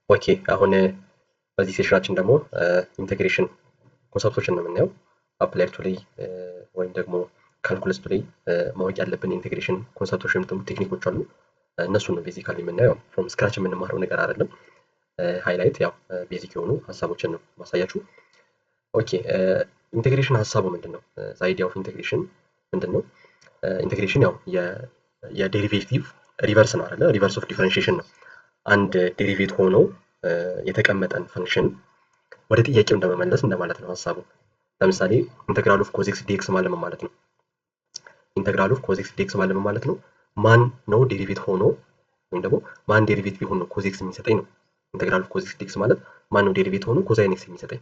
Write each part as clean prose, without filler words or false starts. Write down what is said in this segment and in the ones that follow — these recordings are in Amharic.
ኦኬ አሁን በዚህ ሴሽናችን ደግሞ ኢንቴግሬሽን ኮንሰፕቶችን ነው የምናየው። አፕላይ ቱ ላይ ወይም ደግሞ ካልኩለስ ቱ ላይ ማወቅ ያለብን ኢንቴግሬሽን ኮንሰፕቶች ወይም ደግሞ ቴክኒኮች አሉ። እነሱን ነው ቤዚካሊ የምናየው። ፍሮም ስክራች የምንማረው ነገር አይደለም። ሃይላይት ያው ቤዚክ የሆኑ ሀሳቦችን ነው ማሳያችሁ። ኦኬ ኢንቴግሬሽን ሀሳቡ ምንድን ነው? አይዲያ ኦፍ ኢንቴግሬሽን ምንድን ነው? ኢንቴግሬሽን ያው የዴሪቬቲቭ ሪቨርስ ነው አይደለ? ሪቨርስ ኦፍ ዲፈረንሺዬሽን ነው። አንድ ዴሪቬት ሆኖ የተቀመጠን ፈንክሽን ወደ ጥያቄው እንደመመለስ እንደማለት ነው ሀሳቡ። ለምሳሌ ኢንተግራል ኦፍ ኮዝ ኤክስ ዲኤክስ ማለት ምን ማለት ነው? ኢንተግራል ኦፍ ኮዝ ኤክስ ዲኤክስ ማለት ምን ማለት ነው? ማን ነው ዴሪቬት ሆኖ ወይም ደግሞ ማን ዴሪቬት ቢሆን ነው ኮዝ ኤክስ የሚሰጠኝ ነው። ኢንተግራል ኦፍ ኮዝ ኤክስ ዲኤክስ ማለት ማን ነው ዴሪቬት ሆኖ ኮዛይን ኤክስ የሚሰጠኝ?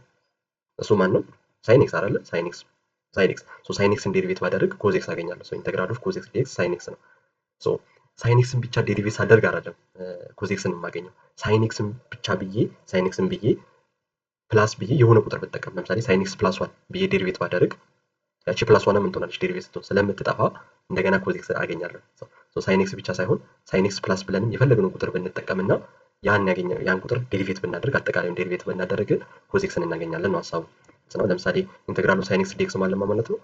እሱ ማን ነው? ሳይን ኤክስ አይደለ? ሳይን ኤክስ ሶ ሳይን ኤክስን ዴሪቬት ባደርግ ኮዝ ኤክስ አገኛለሁ። ሶ ኢንተግራል ኦፍ ኮዝ ኤክስ ዲኤክስ ሳይን ኤክስ ነው። ሶ ሳይን ኤክስን ብቻ ዴሪቬት ሳደርግ አይደለም ኮዝ ኤክስን የማገኘው። ሳይን ኤክስን ብቻ ብዬ ሳይን ኤክስን ብዬ ፕላስ ብዬ የሆነ ቁጥር ብጠቀም ለምሳሌ ሳይን ኤክስ ፕላስ 1 ብዬ ዴሪቬት ባደርግ ያቺ ፕላስ 1 ምን ትሆናለች? ዴሪቬት ስትሆን ስለምትጠፋ እንደገና ኮዝ ኤክስ አገኛለሁ። ሶ ሳይን ኤክስ ብቻ ሳይሆን ሳይን ኤክስ ፕላስ ብለንም የፈለግነው ቁጥር ብንጠቀምና ያን ቁጥር ዴሪቬት ብናደርግ አጠቃላዩን ዴሪቬት ብናደርግ ኮዝ ኤክስን እናገኛለን ነው ሀሳቡ። ለምሳሌ ኢንተግራል ኦፍ ሳይን ኤክስ ዲኤክስ ማለት ነው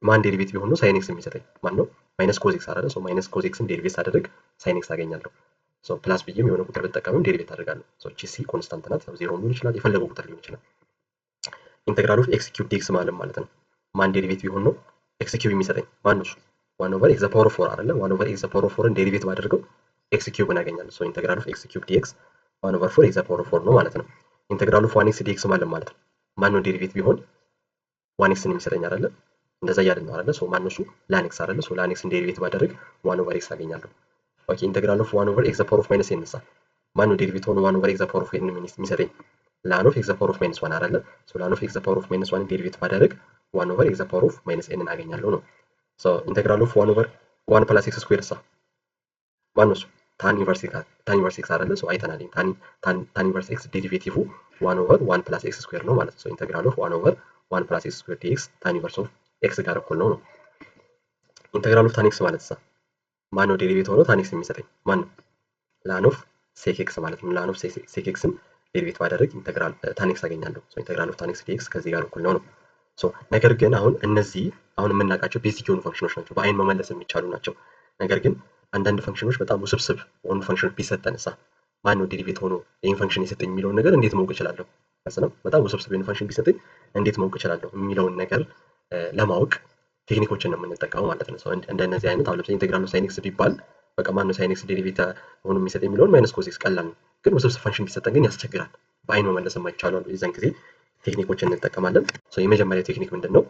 ማን ዴሪቬት ቢሆን ነው ሳይን ኤክስ የሚሰጠኝ? ማን ነው? ማይነስ ኮዝ ኤክስ አይደለ? ሶ ማይነስ ኮዝ ኤክስን ዴሪቬት ሳደርግ ሳይን ኤክስ አገኛለሁ። ሶ ፕላስ ብዬም የሆነ ቁጥር ብጠቀምም ዴሪቬት አደርጋለሁ። ሶ እቺ ሲ ኮንስታንት ናት። ዜሮ ሊሆን ይችላል፣ የፈለገው ቁጥር ሊሆን ይችላል። ኢንተግራል ኦፍ ኤክስ ኪዩብ ዲኤክስ ማለት ነው ማን ዴሪቬት ቢሆን ነው ኤክስ ኪዩብ የሚሰጠኝ? ማን ነው እሱ? 1 ኦቨር ኤክስ ዘ ፓወር ኦፍ 4 አይደለ? 1 ኦቨር ኤክስ ዘ ፓወር ኦፍ 4ን ዴሪቬት ባደርገው ኤክስ ኪዩብን አገኛለሁ። ሶ ኢንተግራል ኦፍ ኤክስ ኪዩብ ዲኤክስ 1 ኦቨር 4 ኤክስ ዘ ፓወር ኦፍ 4 ነው ማለት ነው። ኢንተግራል ኦፍ 1 ኤክስ ዲኤክስ ማለት ነው ማን ነው ዴሪቬት ቢሆን 1 ኤክስን የሚሰጠኝ አይደለ? እንደዛ እያልን ነው አይደለ? ሶ ማን ነው እሱ? ላን ኤክስ አይደለ? ሶ ላን ኤክስን ዴሪቬት ባደርግ 1 ኦቨር ኤክስ አገኛለሁ። ኦኬ ኢንተግራል ኦፍ 1 ኦቨር ኤክስ ዘ ፓወር ኦፍ ማይነስ ኤን እንሳ ማን ነው ዴሪቬት ሆኖ 1 ኦቨር ኤክስ ዘ ፓወር ኦፍ ኤን የሚሰጠኝ? ላን ኦፍ ኤክስ ዘ ፓወር ኦፍ ማይነስ 1 አይደለ? ሶ ላን ኦፍ ኤክስ ዘ ፓወር ኦፍ ማይነስ 1 ዴሪቬት ባደርግ 1 ኦቨር ኤክስ ዘ ፓወር ኦፍ ማይነስ ኤን አገኛለሁ ነው። ሶ ኢንተግራል ኦፍ 1 ኦቨር 1 ፕላስ ኤክስ ስኩዌር ሳ ማን ነው እሱ? ታን ኢንቨርስ ኤክስ አይደለ? ሶ አይተናል ታን ኢንቨርስ ኤክስ ዴሪቬቲቭ 1 ኦቨር 1 ፕላስ ኤክስ ስኩዌር ነው ማለት ነው። ሶ ኢንተግራል ኦፍ 1 ኦቨር 1 ፕላስ ኤክስ ስኩዌር ዲኤክስ ታን ኢንቨርስ ኦፍ ኤክስ ጋር እኩል ነው። ኢንተግራል ኦፍ ታን ኤክስ ማለት ማን ነው ዴሪቬት ሆኖ ታን ኤክስ የሚሰጠኝ? ማን ነው? ላን ኦፍ ሴክ ኤክስ ማለት ነው። ላን ኦፍ ሴክ ኤክስን ዴሪቬት ባደረግ ኢንተግራል ታን ኤክስ አገኛለሁ። ሶ ኢንተግራል ኦፍ ታን ኤክስ ዲኤክስ ከዚህ ጋር እኩል ነው። ሶ ነገር ግን አሁን እነዚህ አሁን የምናውቃቸው ቤዚክ የሆኑ ፈንክሽኖች ናቸው፣ በአይን መመለስ የሚቻሉ ናቸው። ነገር ግን አንዳንድ ፈንክሽኖች በጣም ውስብስብ የሆኑ ፈንክሽኖች ቢሰጠንሳ ማን ነው ዴሪቬት ሆኖ ይህን ፈንክሽን የሰጠኝ የሚለውን ነገር እንዴት ማወቅ እችላለሁ? በጣም ውስብስብ የሆኑ ፈንክሽን ቢሰጠኝ እንዴት ማወቅ እችላለሁ የሚለውን ነገር ለማወቅ ቴክኒኮችን ነው የምንጠቀመው ማለት ነው። እንደነዚህ አይነት አሁን ለምሳሌ ኢንተግራል ኦፍ ሳይን ኤክስ ቢባል በቃ ማን ነው ሳይን ኤክስ ዴሪቬት ሆኖ የሚሰጠኝ የሚለውን ማይነስ ኮዝ ኤክስ ቀላል ነው። ግን ውስብስብ ፈንክሽን ቢሰጠን ግን ያስቸግራል፣ በአይን መመለስ የማይቻሉ አሉ። የዛን ጊዜ ቴክኒኮችን እንጠቀማለን። የመጀመሪያው ቴክኒክ ምንድን ነው?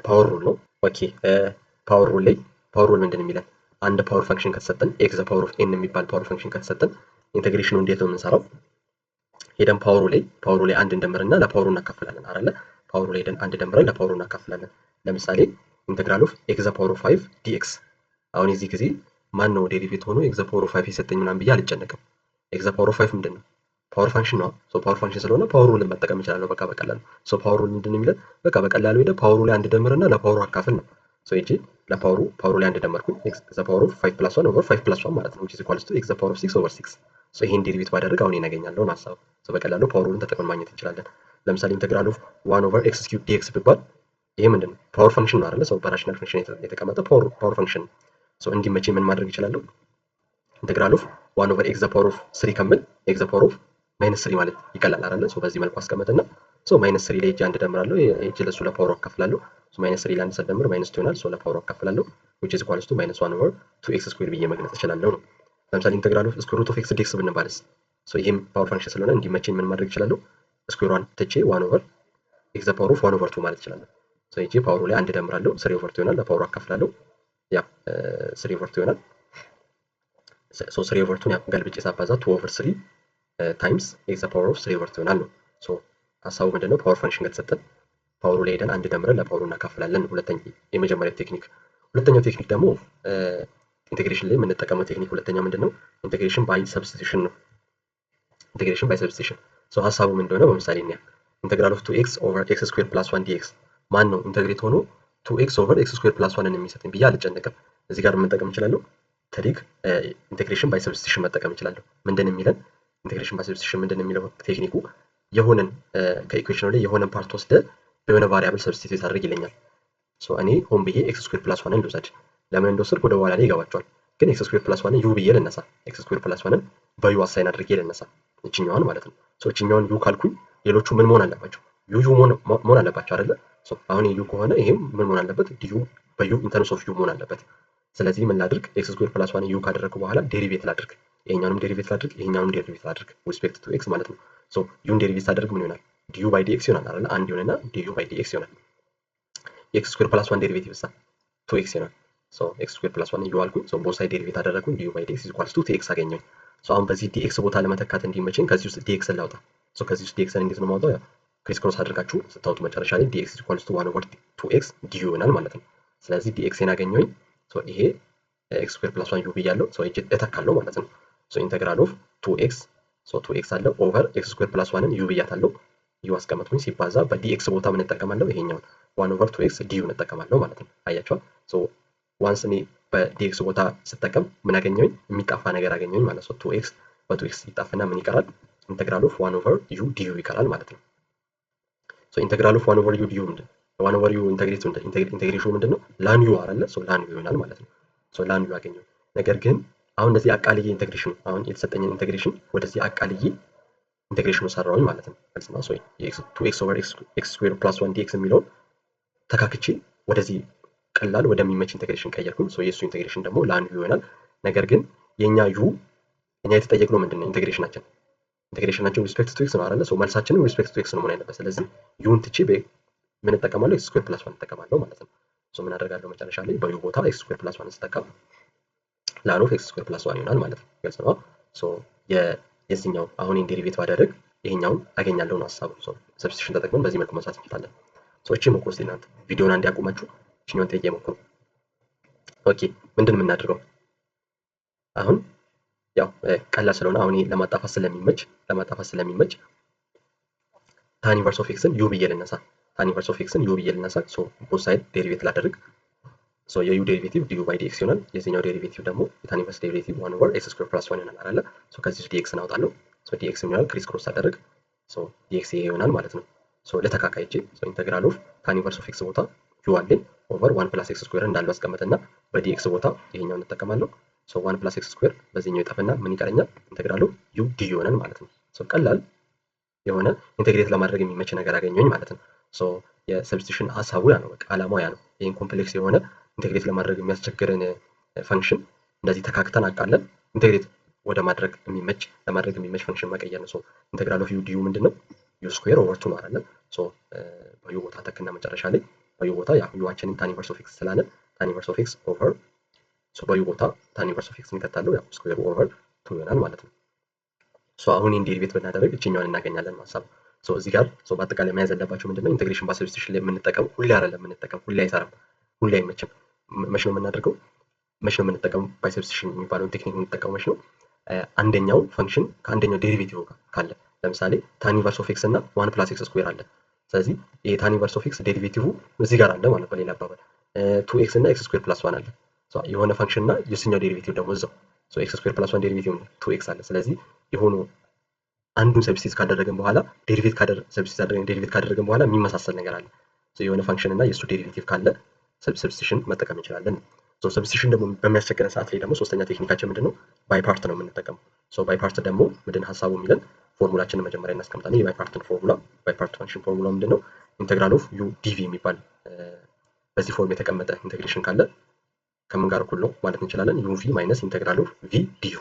ፓወር ሩል ነው። ኦኬ ፓወር ሩል ላይ ፓወር ሩል ምንድን የሚለን አንድ ፓወር ፈንክሽን ከተሰጠን ኤክስ ዘ ፓወር ኦፍ ኤን የሚባል ፓወር ፈንክሽን ከተሰጠን ኢንቴግሬሽኑ እንዴት ነው የምንሰራው? ሄደን ፓወሩ ላይ አንድ እንደምርና ለፓወሩ እናካፍላለን አይደለ? ፓወሩ ላይ ሄደን አንድ ደምረን ለፓወሩ እናካፍላለን። ለምሳሌ ኢንቴግራል ኦፍ ኤክስ ዘ ፓወር ኦፍ 5 ዲኤክስ አሁን የዚህ ጊዜ ማን ነው ዴሪቬት ሆኖ ኤክስ ዘ ፓወር ኦፍ 5 የሰጠኝ ምናምን ብዬ አልጨነቅም። ኤክስ ዘ ፓወር ኦፍ 5 ምንድን ነው? ፓወር ፈንክሽን ነው። ሶ ፓወር ፈንክሽን ስለሆነ ፓወር ሩልን መጠቀም እችላለሁ በቃ በቀላሉ። ሶ ፓወር ሩል ምንድን ነው የሚለን? በቃ በቀላሉ ሄደ ፓወሩ ላይ አንድ ደምርና ለፓወሩ አካፍል ነው። ሶ እጂ ፓወሩ ላይ አንድ ደመርኩኝ ኤክስ ዘ ፓወር ኦፍ 5 + 1 ኦቨር 5 + 1 ማለት ነው which is equals to x ዘ ፓወር ኦፍ 6 ኦቨር 6 ሶ ይሄን ዴሪቬት ባደረግ አሁን እናገኛለሁ ነው ሐሳቡ። ሶ በቀላሉ ፓወር ሩልን ተጠቅመን ማግኘት እንችላለን። ለምሳሌ ኢንተግራል ኦፍ 1 ኦቨር x ኪዩብ ዲኤክስ ቢባል ይሄ ምንድን ነው? ፓወር ፈንክሽን ነው አይደለ? ሶ በራሽናል ፈንክሽን የተቀመጠ ፓወር ፈንክሽን ነው። ሶ እንዲመቸኝ ምን ማድረግ እችላለሁ? ኢንተግራል ኦፍ 1 ኦቨር x ዘ ፓወር ኦፍ 3 ከምል x ዘ ፓወር ኦፍ -3 ማለት ይቀላል አይደለ? ሶ በዚህ መልኩ አስቀመጥና ሶ -3 ላይ እጅ አንድ ደምራለሁ እጅ ለሱ ለፓወር አካፍላለሁ። ሶ -3 ላይ አንድ ሰደምር -2 ይሆናል። ሶ ለፓወር አካፍላለሁ which is equals to -1 over 2x square ብዬ መግለጽ እችላለሁ ነው። ለምሳሌ ኢንተግራል ኦፍ ስኩዌር ሩት ኦፍ x ዲኤክስ ብንባልስ ሶ ይሄም ፓወር ፈንክሽን ስለሆነ እንዲመቸኝ ምን ማድረግ እችላለሁ? ስኩዌሯን ትቼ 1 over x ዘ ፓወር ኦፍ 1 over 2 ማለት እችላለሁ። ሶ ይሄ ፓወሩ ላይ አንድ ደምራለሁ 3 over 2 ይሆናል። ለፓወሩ አካፍላለሁ ያ 3 over 2 ይሆናል። ሶ 3 over 2 ያ ገልብጬ ሳባዛ 2 over 3 ታይምስ ኤክስ ዘ ፓወር ኦፍ 3 over 2 ይሆናል ነው። ሶ ሐሳቡ ምንድነው? ፓወር ፈንክሽን ከተሰጠን ፓወሩ ላይ ሄደን አንድ ደምረን ለፓወሩ እናካፍላለን። የመጀመሪያው ቴክኒክ። ሁለተኛው ቴክኒክ ደግሞ ኢንቴግሬሽን ላይ የምንጠቀመው ቴክኒክ ሁለተኛው ምንድነው? ኢንቴግሬሽን ባይ ሰብስቲቱሽን ነው። ኢንቴግሬሽን ባይ ሰብስቲቱሽን ሶ ሐሳቡ ምንድነው? በምሳሌ እኛ ኢንቴግራል ኦፍ 2x ኦቨር x ስኩዌር + 1 dx ማን ነው ኢንቴግሬት ሆኖ 2x ኦቨር x ስኩዌር + 1 የሚሰጠኝ ብዬ አልጨነቅም። እዚህ ጋር መጠቀም እችላለሁ ትሪክ ኢንቴግሬሽን ባይ ሰብስቲሽን መጠቀም እችላለሁ። ምንድን የሚለን ኢንቴግሬሽን ባይ ሰብስቲሽን ምንድን የሚለው ቴክኒኩ የሆነን ከኢኩዌሽኑ ላይ የሆነን ፓርት ወስደ በሆነ ቫሪያብል ሰብስቲቱት አድርግ ይለኛል። እኔ ሆን ብዬ ኤክስ ስኩዌር ፕላስ ዋንን ልውሰድ። ለምን እንደወሰድኩ ወደ በኋላ ላይ ይገባቸዋል። ግን ኤክስ ስኩዌር ፕላስ ዋንን ዩ ብዬ ልነሳ። ኤክስ ስኩዌር ፕላስ ዋንን በዩ አሳይን አድርጌ ልነሳ፣ እችኛዋን ማለት ነው። እችኛዋን ዩ ካልኩኝ ሌሎቹ ምን መሆን አለባቸው? ዩ መሆን አለባቸው አይደለ? አሁን ዩ ከሆነ ይሄም ምን መሆን አለበት? ዲዩ በዩ ኢንተርምስ ኦፍ ዩ መሆን አለበት። ስለዚህ ምን ላድርግ? ኤክስ ስኩዌር ፕላስ ዋን ዩ ካደረግኩ በኋላ ዴሪቬት ላድርግ። ይሄኛውንም ዴሪቬት ላድርግ፣ ይሄኛውንም ዴሪቬት ላድርግ ሪስፔክት ቱ ኤክስ ማለት ነው። ዩን ዴሪቬት ሳደርግ ምን ይሆናል? ዲዩ ባይ ዲኤክስ ይሆናል አይደለ? አንድ ይሆንና ዲዩ ባይ ዲኤክስ ይሆናል። ኤክስ ስኩዌር ፕላስ ዋን ዴሪቬቲቭ ሳ ቱ ኤክስ ይሆናል። ኤክስ ስኩዌር ፕላስ ዋን ዩ አልኩኝ። ቦት ሳይድ ዴሪቬት አደረግኩኝ። ዲዩ ባይ ዲኤክስ ኢኳልስ ቱ ኤክስ አገኘሁኝ። አሁን በዚህ ዲኤክስ ቦታ ለመተካት እንዲመቸኝ ከዚህ ውስጥ ዲኤክስን ላውጣ። ከዚህ ውስጥ ዲኤክስን እንዴት ነው ማውጣው? ክሪስ ክሮስ አድርጋችሁ ስታወጡ መጨረሻ ላይ ዲኤክስ ኢኳልስ ቱ ዋን ኦቨር ቱ ኤክስ ዲዩ ይሆናል ማለት ነው። ስለዚህ ዲኤክስን አገኘሁኝ። ይሄ ኤክስ ስኩዌር ፕላስ ዋን ዩ ብያለሁ። እተካለሁ ማለት ነው። ኢንተግራል ኦፍ ቱ ኤክስ ቱ ኤክስ አለ ኦቨር ኤክስ ስኩዌር ፕላስ ዋንን ዩ ብያታለሁ። ዩ አስቀመጥኩኝ። ሲባዛ በዲኤክስ ቦታ ምን እጠቀማለሁ? ይሄኛውን ዋን ኦቨር ቱ ኤክስ ዲዩ እንጠቀማለሁ ማለት ነው። አያቸዋል። ዋንስ እኔ በዲኤክስ ቦታ ስጠቀም ምን አገኘሁኝ? የሚጣፋ ነገር አገኘሁኝ ማለት ነው። ቱ ኤክስ በቱ ኤክስ ይጣፍና ምን ይቀራል? ኢንተግራል ኦፍ ዋን ኦቨር ዩ ዲዩ ይቀራል ማለት ነው። ኢንተግራል ኦፍ ዋን ኦቨር ዩ ዲዩ ምንድን ነው? ዋን ኦቨር ዩ ኢንቴግሬሽኑ ምንድን ነው? ላን ዩ አይደለ? ላን ዩ ይሆናል ማለት ነው። ላን ዩ አገኘሁ። ነገር ግን አሁን እንደዚህ አቃልዬ ኢንቴግሬሽኑ አሁን የተሰጠኝን ኢንቴግሬሽን ወደዚህ አቃልዬ ኢንቴግሬሽኑ ሰራውኝ ማለት ነው። ግልጽ ነው። ቱ ኤክስ ኦቨር ኤክስ ስኩዌር ፕላስ ዋን ዲኤክስ የሚለውን ተካክቼ ወደዚህ ቀላል ወደሚመች ኢንቴግሬሽን ቀየርኩኝ። የእሱ ኢንቴግሬሽን ደግሞ ላን ዩ ይሆናል። ነገር ግን የኛ ዩ እኛ የተጠየቅነው ምንድን ነው? ኢንቴግሬሽናችን ሪስፔክት ቱ ኤክስ ነው አይደለ? መልሳችንም ሪስፔክት ቱ ኤክስ ነው መሆን ያለበት። ስለዚህ ዩን ትቼ ምን እጠቀማለሁ? ኤክስ ስኩዌር ፕላስ ዋን እጠቀማለሁ ማለት ነው። ምን አደርጋለሁ? መጨረሻ ላይ በዩ ቦታ ኤክስ ስኩዌር ፕላስ ዋን ስጠቀም ላን ኦፍ ኤክስ ስኩዌር ፕላስ ዋን ይሆናል ማለት ነው። ግልጽ ነው። የዚህኛው አሁን ዴሪቬት ባደረግ ይሄኛውን አገኛለሁ ነው ሀሳቡ። ሰብስቲቱሽን ተጠቅመን በዚህ መልኩ መስራት እንችላለን። እቺ ሞክሩ እስቲ እናንተ ቪዲዮውን አንድ ያቁማችሁ እቺኛውን ጥያቄ ሞክሩ። ኦኬ ምንድን የምናደርገው አሁን ያው ቀላል ስለሆነ አሁን ለማጣፋት ስለሚመች ታን ኢንቨርስ ኦፍ ኤክስን ዩ ብዬ ልነሳ። ቦት ሳይድ ዴሪቬት ላደርግ። የዩ ዴሪቬቲቭ ዲዩ ባይ ዲኤክስ ይሆናል። የዚህኛው ዴሪቬቲቭ ደግሞ የታን ኢንቨርስ ዴሪቬቲቭ ዋን ኦቨር ኤክስ ስኩዌር ፕላስ ዋን ይሆናል አይደለ? ከዚህ ውስጥ ዲኤክስን አውጣለሁ። ዲኤክስ ይሆናል ክሪስ ክሮስ አደረግ። ዲኤክስ ይሄ ይሆናል ማለት ነው። ለተካካይቼ ኢንተግራል ኦፍ ታን ኢንቨርስ ኦፍ ኤክስ ቦታ ዩ አለኝ ኦቨር ዋን ፕላስ ኤክስ ስኩዌር እንዳለው አስቀምጥና በዲኤክስ ቦታ ይሄኛውን እንጠቀማለሁ። ዋን ፕላስ ኤክስ ስኩዌር በዚህኛው ይጠፍና ምን ይቀረኛል? ኢንተግራሉ ዩ ዲዩ ይሆናል ማለት ነው። ቀላል የሆነ ኢንቴግሬት ለማድረግ የሚመች ነገር አገኘሁኝ ማለት ነው። የሰብስቲቱሽን ሀሳቡ ያ ነው። በቃ አላማው ያ ነው። ይህን ኮምፕሌክስ የሆነ ኢንቴግሬት ለማድረግ የሚያስቸግርን ፈንክሽን እንደዚህ ተካክተን አቃለን ኢንቴግሬት ወደ ማድረግ የሚመች ፈንክሽን መቀየር ነው። ኢንቴግራል ኦፍ ዩ ዲዩ ምንድነው? ዩ ስኩዌር ኦቨር ቱ ነው አይደለ? በዩ ቦታ ተክና መጨረሻ ላይ በዩ ቦታ ያ ዩዋችንን ታን ኢንቨርስ ኦፍ ኤክስ ስላለ ታን ኢንቨርስ ኦፍ ኤክስ ኦቨር በዩ ቦታ ታን ኢንቨርስ ኦፍ ኤክስ እንከታለው ያው ስኩዌር ኦቨር ቱ ይሆናል ማለት ነው። አሁን ይሄን ዴሪቬት ብናደርግ እችኛዋን እናገኛለን ማሳብ። እዚህ ጋር በአጠቃላይ መያዝ ያለባቸው ምንድነው? ኢንቴግሬሽን ባይ ሰብስቲቱሽን ላይ የምንጠቀመው ሁሌ አይደለም የምንጠቀመው፣ ሁሌ አይሰራም፣ ሁሌ አይመችም። መች ነው የምናደርገው? መች ነው የምንጠቀመው? ባይ ሰብስቲቱሽን የሚባለውን ቴክኒክ የምንጠቀመው መች ነው? አንደኛው ፈንክሽን ከአንደኛው ዴሪቬቲቭ ጋር ካለ፣ ለምሳሌ ታን ኢንቨርስ ኦፍ ኤክስ እና ዋን ፕላስ ኤክስ ስኩዌር አለ። ስለዚህ ይሄ ታን ኢንቨርስ ኦፍ ኤክስ ዴሪቬቲቭ እዚህ ጋር አለ ማለት በሌላ አባባል ቱ ኤክስ እና ኤክስ ስኩዌር ፕላስ ዋን አለ። የሆነ ፈንክሽን እና የስኛው ዴሪቬቲቭ ደግሞ እዛው ኤክስ ስኩዌር ፕላስ ዋን ዴሪቬቲቭ ቱ ኤክስ አለ። ስለዚህ የሆኑ አንዱን ሰብስቲት ካደረገን በኋላ ዴሪቬት ካደረገን በኋላ የሚመሳሰል ነገር አለ። የሆነ ፈንክሽን እና የእሱ ዴሪቬቲቭ ካለ ሰብስቲቱሽን መጠቀም እንችላለን። ሰብስቲቱሽን ደግሞ በሚያስቸግረን ሰዓት ላይ ደግሞ ሶስተኛ ቴክኒካችን ምንድነው? ባይ ፓርት ነው የምንጠቀመው። ባይ ፓርት ደግሞ ምንድን ሀሳቡ የሚለን ፎርሙላችንን መጀመሪያ እናስቀምጣለን። የባይ ፓርትን ፎርሙላ ባይ ፓርት ፈንክሽን ፎርሙላ ምንድነው? ኢንተግራል ኦፍ ዩ ዲቪ የሚባል በዚህ ፎርም የተቀመጠ ኢንቴግሬሽን ካለ ከምን ጋር እኩል ነው ማለት እንችላለን? ዩቪ ማይነስ ኢንተግራል ኦፍ ቪ ዲዩ።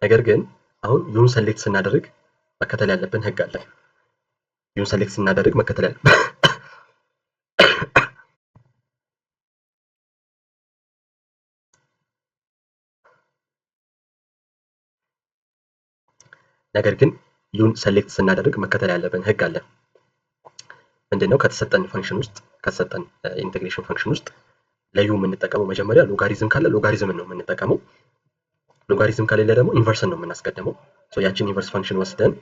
ነገር ግን አሁን ዩን ሰሌክት ስናደርግ መከተል ያለብን ህግ አለ። ዩን ሰሌክት ስናደርግ መከተል ያለብን ነገር ግን ዩን ሰሌክት ስናደርግ መከተል ያለብን ህግ አለ። ምንድነው? ከተሰጠን ፈንክሽን ውስጥ ከተሰጠን ኢንቴግሬሽን ፈንክሽን ውስጥ ለዩ የምንጠቀመው መጀመሪያ ሎጋሪዝም ካለ ሎጋሪዝምን ነው የምንጠቀመው። ሎጋሪዝም ከሌለ ደግሞ ኢንቨርስን ነው የምናስቀድመው። ያችን ኢንቨርስ ፈንክሽን ወስደን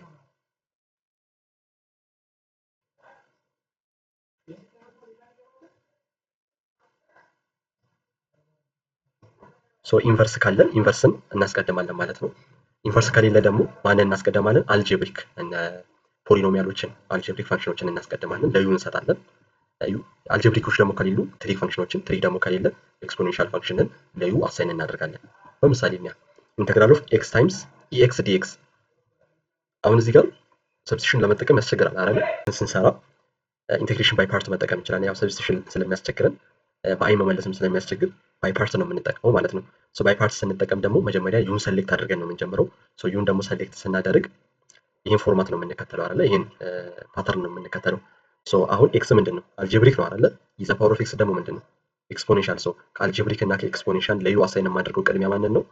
ሶ ኢንቨርስ ካለን ኢንቨርስን እናስቀድማለን ማለት ነው። ኢንቨርስ ከሌለ ደግሞ ማንን እናስቀድማለን? አልጀብሪክ ፖሊኖሚያሎችን አልጀብሪክ ፋንክሽኖችን እናስቀድማለን፣ ለዩ እንሰጣለን። አልጀብሪኮች ደግሞ ከሌሉ ትሪክ ፋንክሽኖችን፣ ትሪክ ደግሞ ከሌለ ኤክስፖኔንሻል ፋንክሽንን ለዩ አሳይን እናደርጋለን። በምሳሌ እኛ ኢንተግራል ኦፍ ኤክስ ታይምስ ኢኤክስ ዲኤክስ። አሁን እዚህ ጋር ሰብስቲሽን ለመጠቀም ያስቸግራል አይደል? ስንሰራ ኢንቴግሬሽን ባይ ፓርት መጠቀም እንችላለን። ያው ሰብስቲሽን ስለሚያስቸግረን በአይ መመለስም ስለሚያስቸግር ባይ ፓርት ነው የምንጠቀመው ማለት ነው። ሶ ባይ ፓርት ስንጠቀም ደግሞ መጀመሪያ ዩን ሰሌክት አድርገን ነው የምንጀምረው። ሶ ዩን ደግሞ ሰሌክት ስናደርግ ይህን ፎርማት ነው የምንከተለው አይደለ? ይህን ፓተርን ነው የምንከተለው። ሶ አሁን ኤክስ ምንድን ነው? አልጀብሪክ ነው አይደለ? ኢዘ ፓወር ኦፍ ኤክስ ደግሞ ምንድን ነው? ኤክስፖኔንሻል። ሶ ከአልጀብሪክ እና ከኤክስፖኔንሻል ለዩ አሳይን የማደርገው ቅድሚያ ማንን ነው?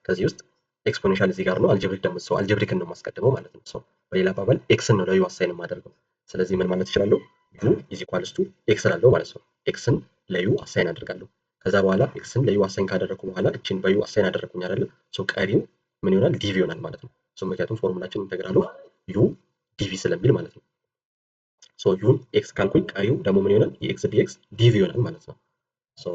ከዚህ ውስጥ ኤክስፖኔንሻል እዚህ ጋር ነው፣ አልጀብሪክ ደግሞ ሰው አልጀብሪክን ነው የማስቀድመው ማለት ነው። ሶ በሌላ አባባል ኤክስን ነው ለዩ አሳይን የማደርገው። ስለዚህ ምን ማለት እችላለሁ? ዩ ኢዝ ኢኳልስ ቱ ኤክስ ላለው ማለት ነው። ኤክስን ለዩ አሳይን አደርጋለሁ። ከዛ በኋላ ኤክስን ለዩ አሳይን ካደረኩ በኋላ እቺን በዩ አሳይን አደረኩኝ አይደለ? ሶ ቀሪው ምን ይሆናል? ዲቪ ይሆናል ማለት ነው። ሶ ምክንያቱም ፎርሙላችን ኢንተግራል ኦፍ ዩ ዲቪ ስለሚል ማለት ነው። ሶ ዩን ኤክስ ካልኩኝ ቀሪው ደግሞ ምን ይሆናል? የኤክስ ዲኤክስ ዲቪ ይሆናል ማለት ነው። ሶ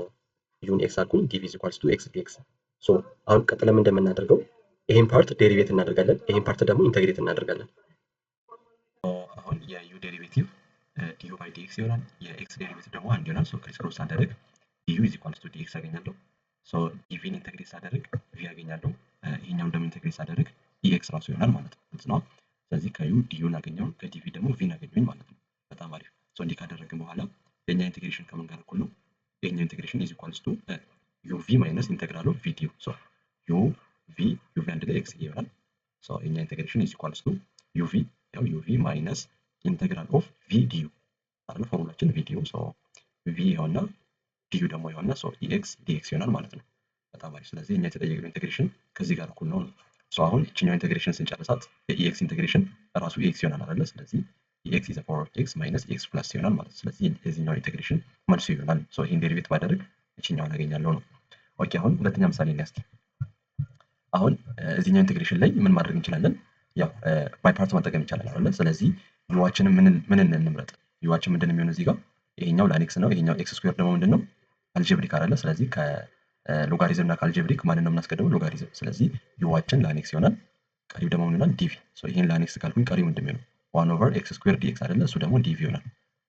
ዩን ኤክስ አልኩኝ ዲቪ ኢዝ ኢኳልስ ቱ ኤክስ ዲኤክስ። ሶ አሁን ቀጥለን እንደምናደርገው ይሄን ፓርት ዴሪቬት እናደርጋለን፣ ይሄን ፓርት ደግሞ ኢንተግሬት እናደርጋለን። አሁን የዩ ዴሪቬቲቭ ዲዩ ባይ ዲኤክስ ይሆናል። የኤክስ ዴሪቬቲቭ ደግሞ አንድ ይሆናል። ሶ ክሪስ ሳደርግ ዲዩ ኢዝ ኢኳልስ ቱ ዲኤክስ አገኛለሁ። ሶ ዲቪን ኢንተግሬት ሳደርግ ቪ አገኛለሁ። ይሄኛውን ደግሞ ኢንተግሬት ሳደርግ ኢኤክስ ራሱ ይሆናል ማለት ነው። ስለዚህ ከዩ ዲዩን አገኘው፣ ከዲቪ ደግሞ ቪን አገኘኝ ማለት ነው። በጣም አሪፍ። ሶ እንዲህ ካደረግን በኋላ የኛ ኢንቴግሬሽን ከምን ጋር እኩል ነው? የኛ ኢንቴግሬሽን ኢዝ ኢኳልስ ቱ ዩቪ ማይነስ ኢንተግራል ኦፍ ቪ ዲዩ። ሶ ዩቪ አንድ ላይ ኤክስ ይሆናል። ሶ የኛ ኢንቴግሬሽን ኢዝ ኢኳልስ ቱ ዩቪ ዩቪ ማይነስ ኢንተግራል ኦፍ ቪ ዲዩ አለ ፎርሙላችን ቪ ዲዩ። ሶ ቪ ይሆንና ዲዩ ደግሞ ይሆንና ሶ ኢኤክስ ዲኤክስ ይሆናል ማለት ነው። በጣም አሪፍ። ስለዚህ እኛ የተጠየቀው ኢንቴግሬሽን ከዚህ ጋር እኩል ነው። ሶ አሁን እችኛው ኢንቴግሬሽን ስንጨርሳት የኢኤክስ ኢንቴግሬሽን ራሱ ኢኤክስ ይሆናል አይደለ? ስለዚህ ኢኤክስ ኢዝ ፓወር ኦፍ ኤክስ ማይነስ ኤክስ ፕለስ ይሆናል ማለት ነው። ስለዚህ የዚህኛው ኢንቴግሬሽን መልሱ ይሆናል። ሶ ይሄን ዴሪቬት ባደርግ እችኛውን አገኛለሁ ነው። ኦኬ አሁን ሁለተኛ ምሳሌ እንያስኪ። አሁን እዚህኛው ኢንቴግሬሽን ላይ ምን ማድረግ እንችላለን? ያው ባይ ፓርት መጠቀም ይቻላል አይደለ? ስለዚህ ዩዋችንን ምን እንምረጥ? ዩዋችን ምንድን ነው የሚሆነው እዚህ ጋር? ይሄኛው ላን ኤክስ ነው፣ ይሄኛው ኤክስ ስኩዌር ደግሞ ምንድን ነው? አልጀብሪክ አይደለ? ስለዚህ ከሎጋሪዝም እና ከአልጀብሪክ ማንን ነው የምናስቀድመው? ሎጋሪዝም። ስለዚህ ዩዋችን ላን ኤክስ ይሆናል፣ ቀሪው ደግሞ ምን ይሆናል? ዲቪ። ሶ ይሄን ላን ኤክስ ካልኩኝ ቀሪው ምንድን ነው? 1 ኦቨር ኤክስ ስኩዌር ዲኤክስ አይደለ? እሱ ደግሞ ዲቪ ይሆናል።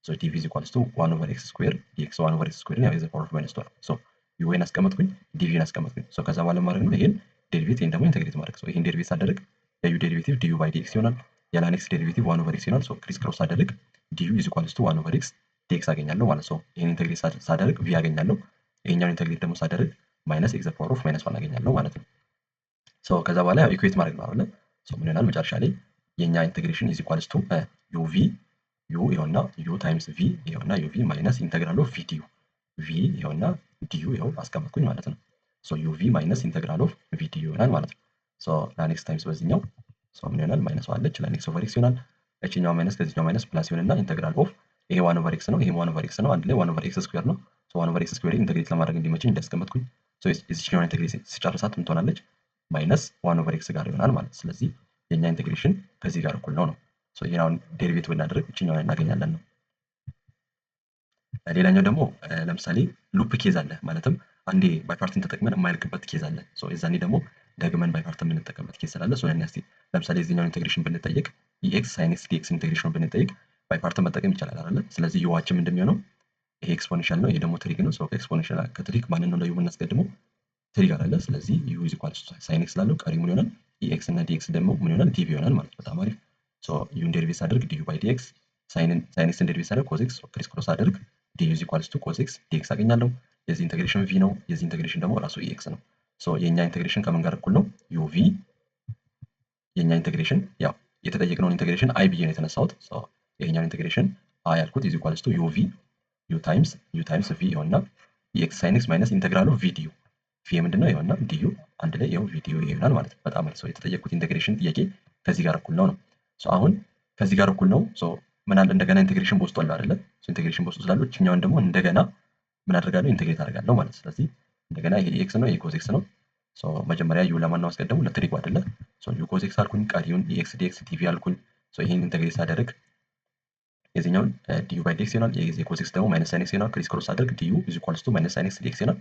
ሶ ዲቪ ኢዝ ኢኳልስ ቱ 1 ኦቨር ኤክስ ስኩዌር ዲኤክስ። 1 ኦቨር ኤክስ ስኩዌር ያው ኢዝ ፓወር ኦፍ ማይነስ 12። ሶ ዩን አስቀመጥኩኝ፣ ዲቪን አስቀመጥኩኝ። ሶ ከዛ በኋላ ማድረግ ነው ይሄን ዴሪቬት፣ ይሄን ደግሞ ኢንተግሬት ማድረግ። ሶ ይሄን ዴሪቬት ሳደርግ የዩ ዴሪቬቲቭ ዲዩ ባይ ዲኤክስ ይሆናል። የላን ኤክስ ዴሪቬቲቭ 1 ኦቨር ኤክስ ይሆናል። ሶ ክሪስ ክሮስ ሳደርግ ዲዩ ኢዝ ኢኳልስ ቱ 1 ኦቨር ኤክስ ዲኤክስ አገኛለሁ ማለት ነው። ይሄን ኢንተግሬት ሳደርግ ቪ አገኛለሁ። ይሄኛውን ኢንተግሬት ደግሞ ሳደርግ ማይነስ ኤክስ ፓወር ኦፍ ማይነስ 1 አገኛለሁ ማለት ነው። ሶ ከዛ በኋላ ያው ኢኩዌት ማድረግ ነው አይደል? ሶ ምን ይሆናል መጨረሻ ላይ የኛ ኢንተግሬሽን ኢዝ ኢኳልስ ቱ ዩቪ ዩ ይሆንና ዩ ታይምስ ቪ ይሆንና ዩቪ ማይነስ ኢንተግራል ኦፍ ቪ ዲዩ። ቪ ይሆንና ዲዩ ይኸው አስቀመጥኩኝ ማለት ነው። ሶ ዩቪ ማይነስ ኢንተግራል ኦፍ ቪ ዲዩ ይሆናል ማለት ነው። ሶ ላን ኤክስ ታይምስ በዚህኛው ሶ ምን ይሆናል? ማይነስ አለች ላን ኤክስ ኦቨር ኤክስ ይሆናል። እቺኛው ማይነስ ከዚህኛው ማይነስ ፕላስ ይሆንና ኢንተግራል ኦፍ ይሄ 1 ኦቨር ኤክስ ነው፣ ይሄ 1 ኦቨር ኤክስ ነው፣ አንድ ላይ 1 ኦቨር ኤክስ ስኩዌር ነው። ሶ 1 ኦቨር ኤክስ ስኩዌር ኢንተግሬት ለማድረግ እንዲመችኝ እንዳስቀመጥኩኝ ሶ እዚህኛው ኢንተግሬት ሲጨርሳት ምን ትሆናለች? ማይነስ 1 ኦቨር ኤክስ ጋር ይሆናል ማለት ነው። ስለዚህ የኛ ኢንተግሬሽን ከዚህ ጋር እኩል ነው። ሶ ይሄን አሁን ዴሪቬት ብናደርግ እቺኛውን እናገኛለን ነው። ሌላኛው ደግሞ ለምሳሌ ሉፕ ኬዝ አለ፣ ማለትም አንዴ ባይ ፓርትን ተጠቅመን የማያልቅበት ኬዝ አለ። ሶ የዛኔ ደግሞ ደግመን ባይ ፓርት የምንጠቀምበት ኬዝ ስላለ ሶ ያኔ እስቲ ለምሳሌ እዚህኛውን ኢንተግሬሽን ብንጠይቅ ኢኤክስ ሳይን ኤክስ ዲኤክስ ኢንተግሬሽን ብንጠይቅ ባይ ፓርትን መጠቀም ይቻላል አይደል? ስለዚህ ዩዋችን እንደሚሆነው ይሄ ኤክስፖኔንሻል ነው፣ ይሄ ደግሞ ትሪክ ነው። ሶ ኤክስፖኔንሻል ከትሪክ ማንን ነው ለዩ የምናስቀድመው? ትሪክ አይደለ? ስለዚህ ዩ ኢዝ ኢኳልስ ቱ ሳይን ኤክስ ላለው ቀሪ ምን ይሆናል? ኢኤክስ እና ዲኤክስ ደግሞ ምን ይሆናል? ዲቪ ይሆናል ማለት ነው። በጣም አሪፍ። ሶ ዩን ዴሪቬት አድርግ ዲዩ ባይ ዲኤክስ፣ ሳይን ኤክስን ዴሪቬት አድርግ ኮዝ ኤክስ፣ ክሪስ ክሮስ አድርግ ዲዩ ኢዝ ኢኳልስ ቱ ኮዝ ኤክስ ዲኤክስ አገኛለሁ። የዚህ ኢንተግሬሽን ቪ ነው፣ የዚህ ኢንተግሬሽን ደግሞ ራሱ ኢኤክስ ነው። ሶ የኛ ኢንተግሬሽን ከምን ጋር እኩል ነው? ዩቪ የኛ ኢንተግሬሽን ያው የተጠየቅነውን ኢንተግሬሽን አይ ብዬ ነው የተነሳሁት። ሶ ይሄኛው ኢንተግሬሽን አይ አልኩት ኢዝ ኢኳልስ ቱ ዩቪ ዩ ታይምስ ቪ ይሆንና ኢኤክስ ሳይን ኤክስ ማይነስ ኢንተግራል ኦፍ ቪ ዲዩ። ቪ ምንድነው? ይሆንና ዲዩ አንድ ላይ ይኸው ቪ ዲዩ ይሆናል ማለት ነው። በጣም አሪፍ። ሶ የተጠየቁት ኢንተግሬሽን ጥያቄ ከዚህ ጋር እኩል ነው። ሶ አሁን ከዚህ ጋር እኩል ነው። ሶ ምን አለ እንደገና ኢንተግሬሽን በውስጡ አለ አይደለ? ሶ ኢንተግሬሽን በውስጡ ስላለው እኛውን ደግሞ እንደገና ምን አደርጋለሁ? ኢንተግሬት አደርጋለሁ ማለት ነው። ስለዚህ እንደገና ይሄ ኤክስ ነው፣ ይሄ ኮዝ ኤክስ ነው። ሶ መጀመሪያ ዩ ለማን ነው አስቀደሙ? ለትሪኩ አይደለ? ሶ ዩ ኮዝ ኤክስ አልኩኝ፣ ቀሪውን ኤክስ ዲኤክስ ዲቪ አልኩኝ። ሶ ይሄን ኢንተግሬት ሳደርግ የዚህኛውን ዲዩ ባይ ዲኤክስ ይሆናል፣ የዚህ ኮዝ ኤክስ ደግሞ ማይነስ ሳይን ኤክስ ይሆናል። ክሪስ ክሮስ አድርግ ዲዩ ኢዝ ኢኳልስ ቱ ማይነስ ሳይን ኤክስ ዲኤክስ ይሆናል።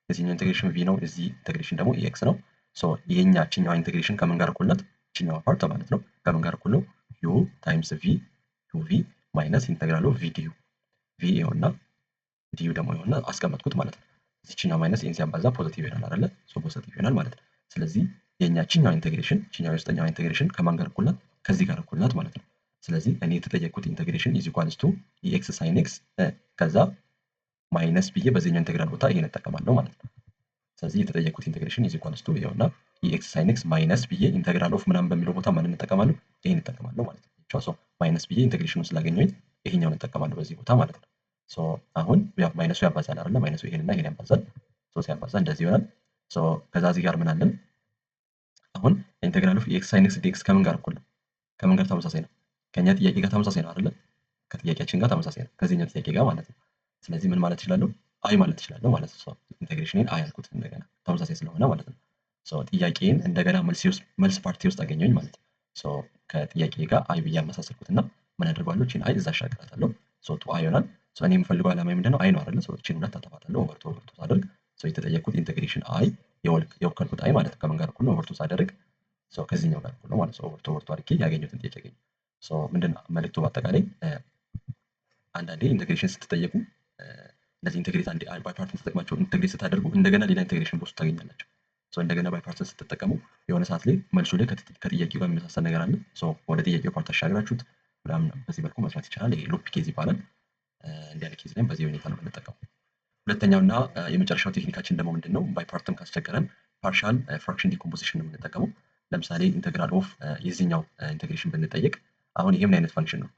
የዚህኛው ኢንቴግሬሽን ቪ ነው፣ እዚህ ኢንቴግሬሽን ደግሞ ኤክስ ነው። ሶ ይሄኛችኛዋ ኢንቴግሬሽን ከምን ጋር እኩል ናት? ይችኛዋ ፓርት ማለት ነው ከምን ጋር እኩል ነው? ዩ ታይምስ ቪ ዩ ቪ ማይነስ ኢንቴግራል ኦፍ ቪ ዲዩ ቪ ይሆንና ዲዩ ደግሞ ይሆንና አስቀመጥኩት ማለት ነው። እዚችኛው ማይነስ ኤን ሲያባዛ ፖዚቲቭ ይሆናል አይደለ? ሶ ፖዚቲቭ ይሆናል ማለት ነው። ስለዚህ የኛችኛው ኢንቴግሬሽን ይችኛው የውስጠኛው ኢንቴግሬሽን ከማን ጋር እኩል ናት? ከዚህ ጋር እኩል ናት ማለት ነው። ስለዚህ እኔ የተጠየቅኩት ኢንቴግሬሽን ኢዝ ኢኳልስ ቱ ኢኤክስ ሳይን ኤክስ ከዛ ማይነስ ብዬ በዚህኛው ኢንቴግራል ቦታ ይሄን እጠቀማለሁ ማለት ነው። ስለዚህ የተጠየቅኩት ኢንቴግሬሽን ኢዝ ኢኳልስ ቱ ይሄውና ኢኤክስ ሳይን ኤክስ ማይነስ ብዬ ኢንቴግራል ኦፍ ምናምን በሚለው ቦታ ማንን እጠቀማለሁ? ይሄን እጠቀማለሁ ማለት ነው። ሶ ማይነስ ብዬ ኢንቴግሬሽኑን ስላገኘሁኝ ይሄኛውን እጠቀማለሁ በዚህ ቦታ ማለት ነው። ሶ አሁን ያው ማይነሱ ያባዛል አይደለ? ማይነሱ ይሄንና ይሄን ያባዛል። ሶ ሲያባዛ እንደዚህ ይሆናል። ሶ ከዛ እዚህ ጋር ምን አለን? አሁን ኢንቴግራል ኦፍ ኤክስ ሳይን ኤክስ ዲኤክስ ከምን ጋር እኩል ነው? ከምን ጋር ተመሳሳይ ነው? ከኛ ጥያቄ ጋር ተመሳሳይ ነው አይደለ? ከጥያቄያችን ጋር ተመሳሳይ ነው፣ ከዚህኛው ጥያቄ ጋር ማለት ነው። ስለዚህ ምን ማለት እችላለሁ? አይ ማለት እችላለሁ ማለት ነው። ኢንቴግሬሽንን አይ አልኩት እንደገና ተመሳሳይ ስለሆነ ማለት ነው። ሶ ጥያቄን እንደገና መልስ ፓርቲ ውስጥ አገኘሁኝ ማለት ነው። ሶ ከጥያቄ ጋር አይ ብዬ አመሳሰልኩትና ምን አደርገዋለሁ? እቺን አይ እዛ አሻግራታለሁ። ሶ ቱ አይ ይሆናል። ሶ እኔ የምፈልገው ዓላማ ምንድነው? አይ ነው አይደለ? ሶ እቺን ሁለት አጠፋታለሁ። ኦቨር ቱ ሳደርግ ሶ የተጠየቅኩት ኢንቴግሬሽን አይ የወከልኩት አይ ማለት ከምን ጋር እኩል ነው? ኦቨር ቱ ሳደርግ ሶ ከዚህኛው ጋር እኩል ነው ማለት ነው። ኦቨር ቱ አድርጌ ያገኘሁትን ጥያቄ አገኘሁ። ሶ ምንድነው መልእክቱ በአጠቃላይ አንዳንዴ ኢንቴግሬሽን ስትጠየቁ እነዚህ ኢንቴግሬት አንዴ ባይ ፓርትን ተጠቅማቸው ኢንቴግሬት ስታደርጉ እንደገና ሌላ ኢንቴግሬሽን በውስጡ ታገኛላችሁ። ሶ እንደገና ባይ ፓርትን ስትጠቀሙ የሆነ ሰዓት ላይ መልሱ ላይ ከጥያቄው ጋር የሚመሳሰል ነገር አለ። ሶ ወደ ጥያቄው ፓርት አሻግራችሁት ምናምን በዚህ መልኩ መስራት ይቻላል። ይሄ ሉፕ ኬዝ ይባላል። እንዲህ አይነት ኬዝ ላይም በዚህ ሁኔታ ነው የምንጠቀመው። ሁለተኛውና የመጨረሻው ቴክኒካችን ደግሞ ምንድነው? ባይ ፓርትም ካስቸገረን ፓርሻል ፍራክሽን ዲኮምፖዚሽን ነው የምንጠቀመው። ለምሳሌ ኢንቴግራል ኦፍ የዚህኛው ኢንቴግሬሽን ብንጠየቅ አሁን ይሄ ምን አይነት ፈንክሽን ነው?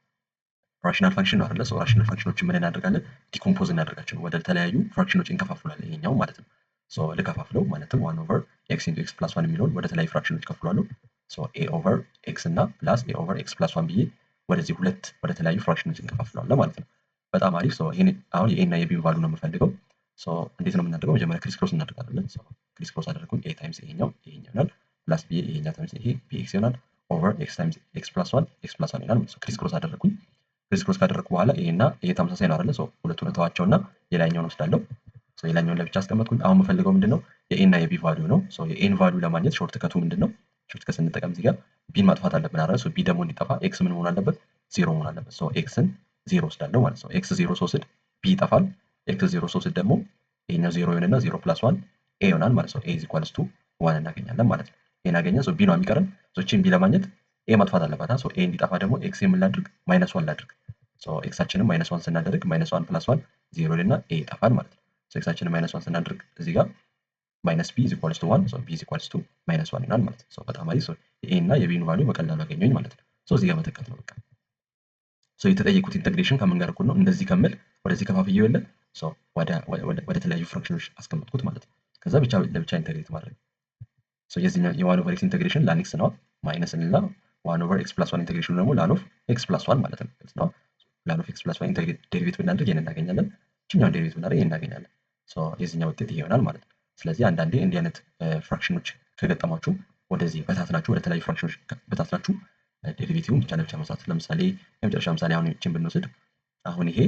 ራሽናል ፈንክሽን ነው አይደለ? ራሽናል ፈንክሽኖችን ምን እናደርጋለን? ዲኮምፖዝ እናደርጋቸው ወደ ተለያዩ ፍራክሽኖች እንከፋፍላለን። ይሄኛው ማለት ነው። ሶ ልከፋፍለው ማለትም 1 ኦቨር ኤክስ ኢንቱ ኤክስ ፕላስ 1 የሚለውን ወደ ተለያዩ ፍራክሽኖች ከፍሏለሁ። ሶ ኤ ኦቨር ኤክስ እና ፕላስ ኤ ኦቨር ኤክስ ፕላስ 1 ብዬ ወደዚህ ሁለት ወደ ተለያዩ ፍራክሽኖች እንከፋፍለዋለን ማለት ነው። በጣም አሪፍ። ሶ ይሄን አሁን የኤ እና የቢ ቫሉ ነው የምፈልገው። ሶ እንዴት ነው የምናደርገው? መጀመሪያ ክሪስ ክሮስ እናደርጋለን። ሶ ክሪስ ክሮስ አደረኩኝ። ኤ ታይምስ ይሄኛው ይሆናል ፕላስ ቢ ይሄኛው ታይምስ ይሄ ቢ ኤክስ ይሆናል ኦቨር ኤክስ ታይምስ ኤክስ ፕላስ 1 ኤክስ ፕላስ 1 ይሆናል። ሶ ክሪስ ክሮስ አደረኩኝ። ክሪስ ክሮስ ካደረኩ በኋላ ይሄና ይሄ ተመሳሳይ ነው አይደለ? ሶ ሁለቱን ተዋቸውና የላይኛውን ወስዳለሁ። ሶ የላይኛውን ለብቻ አስቀመጥኩኝ። አሁን የምፈልገው ምንድነው? የኤ እና የቢ ቫልዩ ነው። ሶ የኤን ቫልዩ ለማግኘት ሾርት ከቱ ምንድነው? ሾርት ከት ስንጠቀም እዚህ ጋር ቢን ማጥፋት አለብን አይደል? ሶ ቢ ደግሞ እንዲጠፋ ኤክስ ምን መሆን አለበት? ዜሮ መሆን አለበት። ሶ ኤክስን ዜሮ ወስዳለሁ ማለት ነው። ኤክስ ዜሮ ስወስድ ቢ ይጠፋል። ኤክስ ዜሮ ስወስድ ደግሞ ይሄኛው ዜሮ ይሆንና ዜሮ ፕላስ 1 ኤ ይሆናል ማለት ነው። ኤ ኢዝ ኢኳልስ ቱ 1 እናገኛለን ማለት ነው። ኤን አገኘን። ሶ ቢ ነው የሚቀረን። ሶ እቺን ቢ ለማግኘት ኤ ማጥፋት አለባት። ሶ ኤ እንዲጠፋ ደግሞ ኤክስ ምን ላድርግ? ማይነስ 1 ላድርግ። ሶ ኤክሳችንን ማይነስ 1 ስናደርግ ማይነስ 1 ፕላስ 1 ዜሮ እና ኤ ይጠፋል ማለት ነው። ሶ ኤክሳችንን ማይነስ 1 ስናደርግ እዚህ ጋር ማይነስ ቢ ኢዝ ኢኳልስ ቱ 1 ሶ ቢ ኢዝ ኢኳልስ ቱ ማይነስ 1 ይሆናል ማለት ነው። ሶ በጣም አሪፍ። ሶ የኤ እና የቢን ቫልዩ በቀላሉ አገኘሁኝ ማለት ነው። ሶ እዚህ ጋር መተካት ነው በቃ። ሶ የተጠየቁት ኢንተግሬሽን ከምን ጋር እኩል ነው? እንደዚህ ከምል ወደዚህ ከፋፍዬው የለ ሶ ወደ ተለያዩ ፍራክሽኖች አስቀመጥኩት ማለት ነው። ከዛ ብቻ ለብቻ ኢንተግሬት ማድረግ ሶ የዚህኛው የዋን ኦቨር ኤክስ ኢንተግሬሽን ላን ኤክስ ነው ማይነስ እና ዋን ኦቨር ኤክስ ፕላስ 1 ኢንተግሬሽኑ ደግሞ ላን ኦፍ ኤክስ ፕላስ 1 ማለት ነው። ላን ኦፍ ኤክስ ፕላስ 1 ኢንተግሬት ዴሪቬት ብናደርግ ይሄን እናገኛለን። እችኛውን ዴሪቬት ብናደርግ ይሄን እናገኛለን። ሶ የዚህኛው ውጤት ይሄ ይሆናል ማለት ነው። ስለዚህ አንዳንዴ እንዲህ አይነት ፍራክሽኖች ከገጠማችሁ ወደዚህ በታትናችሁ ወደ ተለያዩ ፍራክሽኖች በታትናችሁ ዴሪቬቲቭን ብቻ ለብቻ መስራት። ለምሳሌ የመጨረሻ ምሳሌ አሁን እቺን ብንወስድ አሁን ይሄ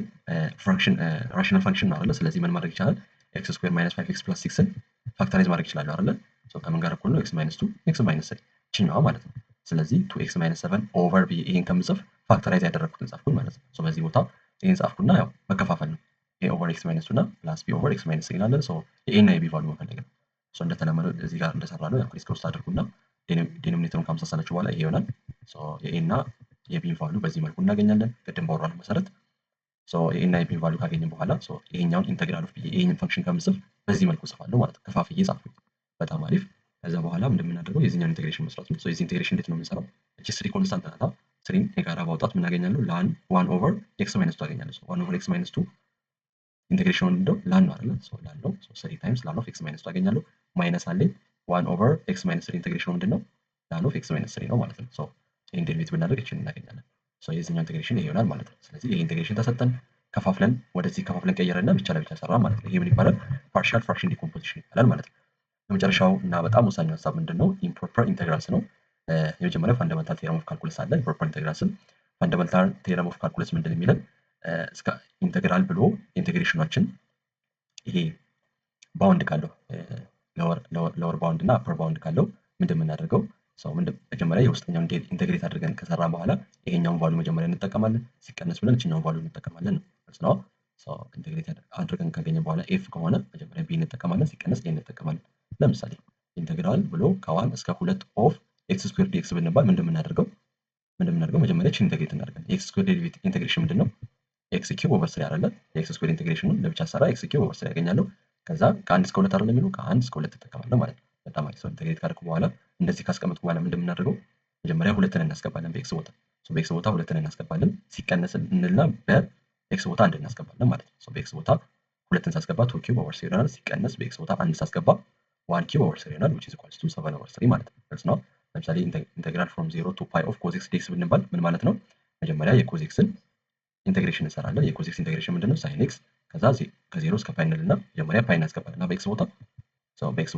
ፍራክሽን ራሽናል ፈንክሽን ነው አይደለ? ስለዚህ ምን ማድረግ ይቻላል? ኤክስ ስኩዌር ማይነስ 5 ኤክስ ፕላስ 6ን ፋክተራይዝ ማድረግ ይችላል አይደለ? ሶ ከምን ጋር እኩል ነው? ኤክስ ማይነስ 2 ኤክስ ማይነስ 3 እቺኛዋ ማለት ነው። ስለዚህ 2x ማይነስ 7 ኦቨር ቢ ይሄን ከምጽፍ ፋክተራይዝ ያደረኩትን ጻፍኩኝ ማለት ነው። ሶ በዚህ ቦታ ይሄን ጻፍኩና ያው መከፋፈል ነው። ኤ ኦቨር ኤክስ ማይነስ 2 እና ፕላስ ቢ ኦቨር ኤክስ ማይነስ 3 ይላል። ሶ የኤ እና የቢ ቫልዩ መፈለግ ነው። ሶ እንደተለመደው እዚህ ጋር እንደሰራ ነው ያው ክሪስ ክሮስ አድርጉና ዴኖሚኔተሩን ካመሳሰላችሁ በኋላ ይሄ ይሆናል። ሶ የኤ እና የቢን ቫልዩ በዚህ መልኩ እናገኛለን። ቅድም ባወራነው መሰረት ሶ የኤ እና የቢን ቫልዩ ካገኘን በኋላ ሶ ይሄኛውን ኢንተግራል ኦፍ ይሄን ፈንክሽን ከምጽፍ በዚህ መልኩ ጽፋለሁ ማለት ነው። ከፋፍዬ ጻፍኩኝ። በጣም አሪፍ። ከዛ በኋላ እንደምናደርገው የዚህኛውን ኢንቴግሬሽን መስራት ነው። ሶ የዚህ ኢንቴግሬሽን እንዴት ነው የምንሰራው? እቺ ስሪ ኮንስታንት ናታ። ስሪን የጋራ ባውጣት ምን አገኛለሁ? ላን 1 ኦቨር ኤክስ ማይነስ 2 አገኛለሁ። ሶ 1 ኦቨር ኤክስ ማይነስ 2 ኢንቴግሬሽኑ እንደው ላን ነው አይደል? ሶ ላን ነው። ሶ 3 ታይምስ ላን ኦፍ ኤክስ ማይነስ 2 አገኛለሁ። ማይነስ አለኝ 1 ኦቨር ኤክስ ማይነስ 3 ኢንቴግሬሽኑ ምንድነው? ላን ኦፍ ኤክስ ማይነስ 3 ነው ማለት ነው። ሶ ይሄን ዴሪቬቲቭ ብናደርግ እቺን እናገኛለን። ሶ የዚህኛው ኢንቴግሬሽን ይሄ ይሆናል ማለት ነው። ስለዚህ ይሄ ኢንቴግሬሽን ተሰጠን፣ ከፋፍለን ወደዚህ ከፋፍለን ቀየረና ብቻ ለብቻ ሰራ ማለት ነው። ይሄ ምን ይባላል? ፓርሻል ፍራክሽን ዲኮምፖዚሽን ይባላል ማለት ነው። የመጨረሻው እና በጣም ወሳኝ ሀሳብ ምንድነው? ኢምፕሮፐር ኢንተግራልስ ነው። የመጀመሪያው ፋንዳመንታል ቴረም ኦፍ ካልኩለስ አለ። ኢምፕሮፐር ኢንተግራልስ ፋንዳመንታል ቴረም ኦፍ ካልኩለስ ምንድን የሚለን እስከ ኢንተግራል ብሎ ኢንቴግሬሽናችን ይሄ ባውንድ ካለው ሎወር ባውንድ እና አፐር ባውንድ ካለው ምንድን የምናደርገው መጀመሪያ የውስጠኛውን ኢንቴግሬት አድርገን ከሰራን በኋላ ይሄኛውን ቫሉ መጀመሪያ እንጠቀማለን። ሲቀነስ ብለን እችኛውን ቫሉ እንጠቀማለን ነው። ኢንቴግሬት አድርገን ካገኘ በኋላ ኤፍ ከሆነ መጀመሪያ ቢ እንጠቀማለን፣ ሲቀነስ ኤ እንጠቀማለን። ለምሳሌ ኢንቴግራል ብሎ ከዋን እስከ 2 ኦፍ ኤክስ ስኩዌር ዲኤክስ ብንባል ምንድን የምናደርገው መጀመሪያ ችን ኢንቴግሬት እናደርጋለን። ኤክስ ስኩዌር ዴሪቬቲቭ ኢንቴግሬሽን ምንድን ነው? ኤክስ ኪዩብ ኦቨር 3 አይደለ? የኤክስ ስኩዌር ኢንቴግሬሽኑን ለብቻ ሰራ ኤክስ ኪዩብ ኦቨር 3 ያገኛለሁ። ከዛ ከ1 እስከ 2 አይደለ የሚለው ከ1 እስከ 2 እጠቀማለሁ ማለት ነው። በጣም አሪፍ። ኢንቴግሬት ካደረኩ በኋላ እንደዚህ ካስቀመጥኩ በኋላ ምንድን የምናደርገው መጀመሪያ ሁለትን እናስገባለን በኤክስ ቦታ። በኤክስ ቦታ ሁለትን እናስገባለን፣ ሲቀነስ እንልና በኤክስ ቦታ አንድ እናስገባለን ማለት ነው። በኤክስ ቦታ ሁለትን ሳስገባ 2 ኪዩብ ኦቨር 3 ይሆናል። ሲቀነስ በኤክስ ቦታ አንድ ሳስገባ 1 ኪዩብ ኦቨር 3 ይሆናል which is equals to 7 over 3 ማለት ነው። ግልጽ ነው። ለምሳሌ ኢንቴግራል from 0 to pi of cos x dx ብንባል ምን ማለት ነው? መጀመሪያ የኮዝ ኤክስን ኢንቴግሬሽን እንሰራለን። የኮዝ ኤክስ ኢንቴግሬሽን ምንድነው? ሳይን ኤክስ ከዛ ከ0 እስከ ፓይ እንልና መጀመሪያ ፓይ እናስገባለን እና በኤክስ